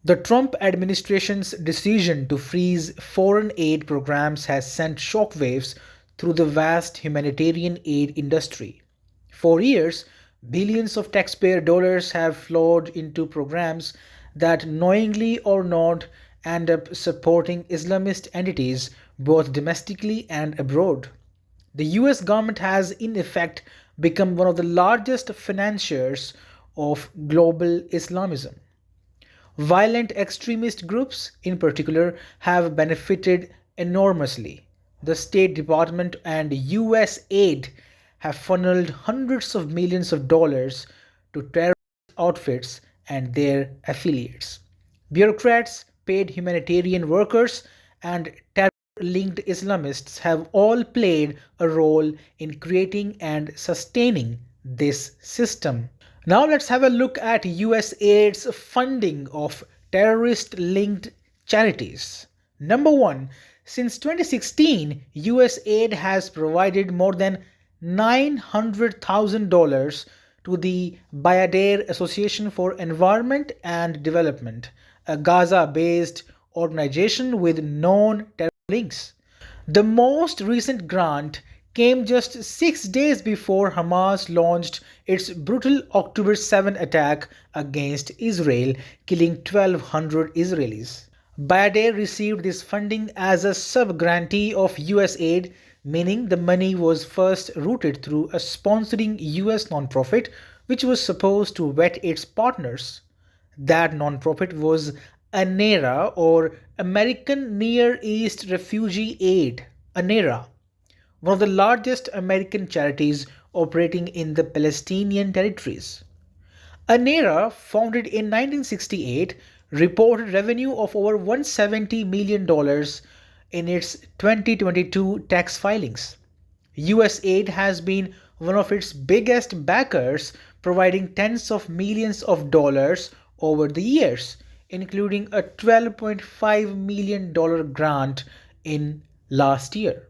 The Trump administration's decision to freeze foreign aid programs has sent shockwaves through the vast humanitarian aid industry. For years, billions of taxpayer dollars have flowed into programs that, knowingly or not, end up supporting Islamist entities both domestically and abroad. The US government has, in effect, become one of the largest financiers of global Islamism. Violent extremist groups, in particular, have benefited enormously. The State Department and USAID have funneled hundreds of millions of dollars to terrorist outfits and their affiliates. Bureaucrats, paid humanitarian workers, and terror linked Islamists have all played a role in creating and sustaining this system. Now let's have a look at USAID's funding of terrorist linked charities. Number 1, since 2016, USAID has provided more than $900,000 to the Bayadere Association for Environment and Development, a Gaza based organization with known terror links. The most recent grant came just 6 days before Hamas launched its brutal October 7 attack against Israel, killing 1,200 Israelis. Bayadere received this funding as a sub grantee of USAID, meaning the money was first routed through a sponsoring US nonprofit which was supposed to vet its partners. That nonprofit was ANERA, or American Near East Refugee Aid, ANERA, one of the largest American charities operating in the Palestinian territories. ANERA, founded in 1968, reported revenue of over $170 million in its 2022 tax filings. USAID has been one of its biggest backers, providing tens of millions of dollars over the years, including a $12.5 million grant in last year.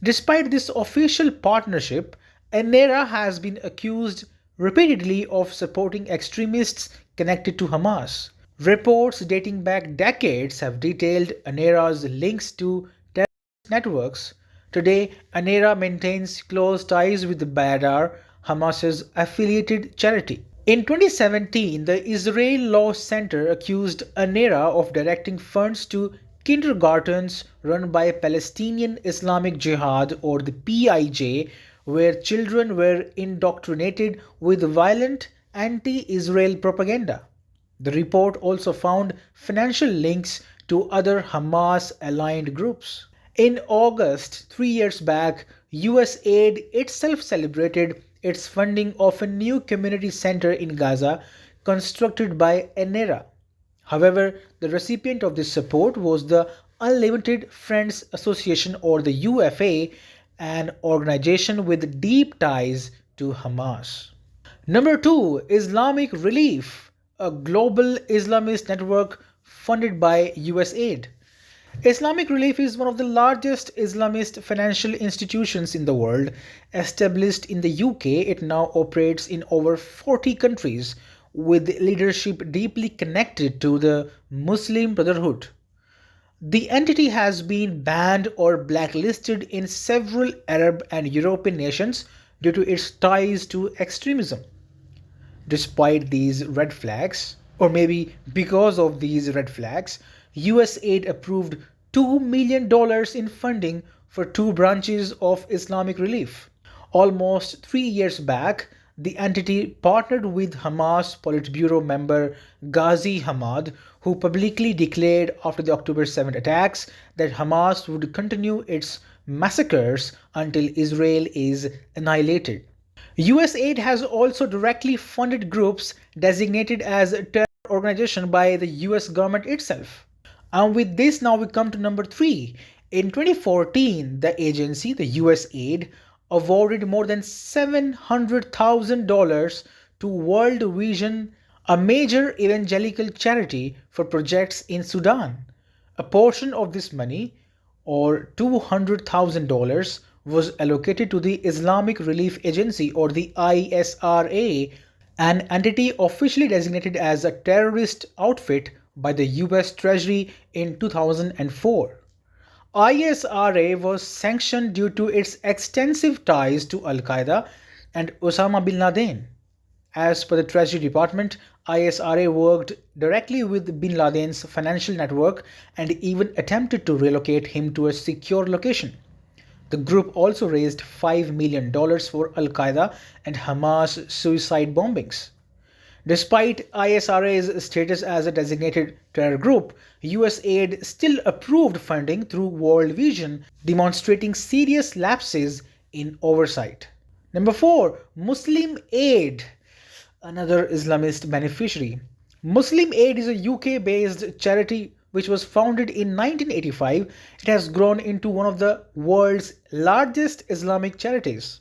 Despite this official partnership, ANERA has been accused repeatedly of supporting extremists connected to Hamas. Reports dating back decades have detailed ANERA's links to terrorist networks. Today, ANERA maintains close ties with the Bayadar, Hamas's affiliated charity. In 2017, the Israel Law Center accused ANERA of directing funds to kindergartens run by Palestinian Islamic Jihad, or the PIJ, where children were indoctrinated with violent anti Israel propaganda. The report also found financial links to other Hamas aligned groups. In August, 3 years back, USAID itself celebrated its funding of a new community center in Gaza constructed by ANERA. However, the recipient of this support was the Unlimited Friends Association, or the UFA, an organization with deep ties to Hamas. Number 2, Islamic Relief, a global Islamist network funded by USAID. Islamic Relief is one of the largest Islamist financial institutions in the world. Established in the UK, it now operates in over 40 countries with leadership deeply connected to the Muslim Brotherhood. The entity has been banned or blacklisted in several Arab and European nations due to its ties to extremism. Despite these red flags, or maybe because of these red flags, USAID approved $2 million in funding for two branches of Islamic Relief. Almost 3 years back, the entity partnered with Hamas Politburo member Ghazi Hamad, who publicly declared after the October 7 attacks that Hamas would continue its massacres until Israel is annihilated. USAID has also directly funded groups designated as terror organizations by the US government itself. And with this, now we come to number 3. In 2014, the agency, the USAID, awarded more than $700,000 to World Vision, a major evangelical charity, for projects in Sudan. A portion of this money, or $200,000, was allocated to the Islamic Relief Agency, or the ISRA, an entity officially designated as a terrorist outfit by the US Treasury in 2004. ISRA was sanctioned due to its extensive ties to Al Qaeda and Osama bin Laden. As per the Treasury Department, ISRA worked directly with bin Laden's financial network and even attempted to relocate him to a secure location. The group also raised $5 million for Al Qaeda and Hamas suicide bombings. Despite ISRA's status as a designated terror group, USAID still approved funding through World Vision, demonstrating serious lapses in oversight. Number 4, Muslim Aid, another Islamist beneficiary. Muslim Aid is a UK based charity which was founded in 1985. It has grown into one of the world's largest Islamic charities.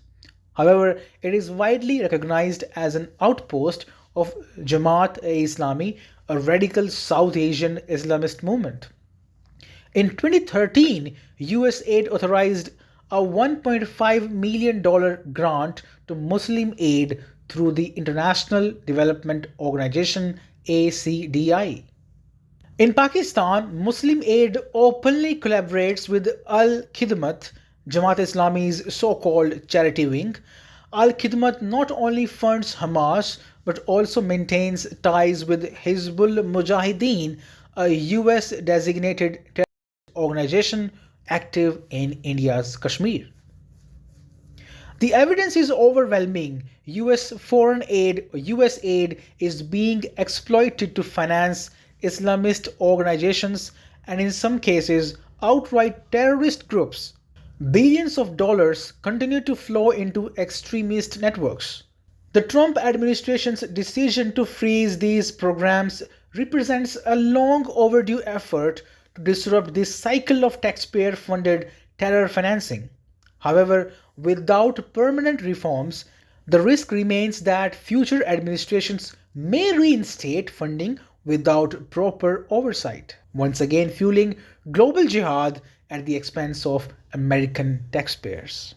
However, it is widely recognized as an outpost of Jamaat-e-Islami, a radical South Asian Islamist movement. In 2013, USAID authorized a $1.5 million grant to Muslim Aid through the International Development Organization ACDI. In Pakistan, Muslim Aid openly collaborates with Al Khidmat, Jamaat Islami's so-called charity wing. Al Khidmat not only funds Hamas but also maintains ties with Hizbul Mujahideen, a US designated terrorist organization active in India's Kashmir. The evidence is overwhelming. US foreign aid, USAID, is being exploited to finance Islamist organizations and in some cases outright terrorist groups. Billions of dollars continue to flow into extremist networks. The Trump administration's decision to freeze these programs represents a long overdue effort to disrupt this cycle of taxpayer funded terror financing. However, without permanent reforms, the risk remains that future administrations may reinstate funding without proper oversight, once again fueling global jihad at the expense of American taxpayers.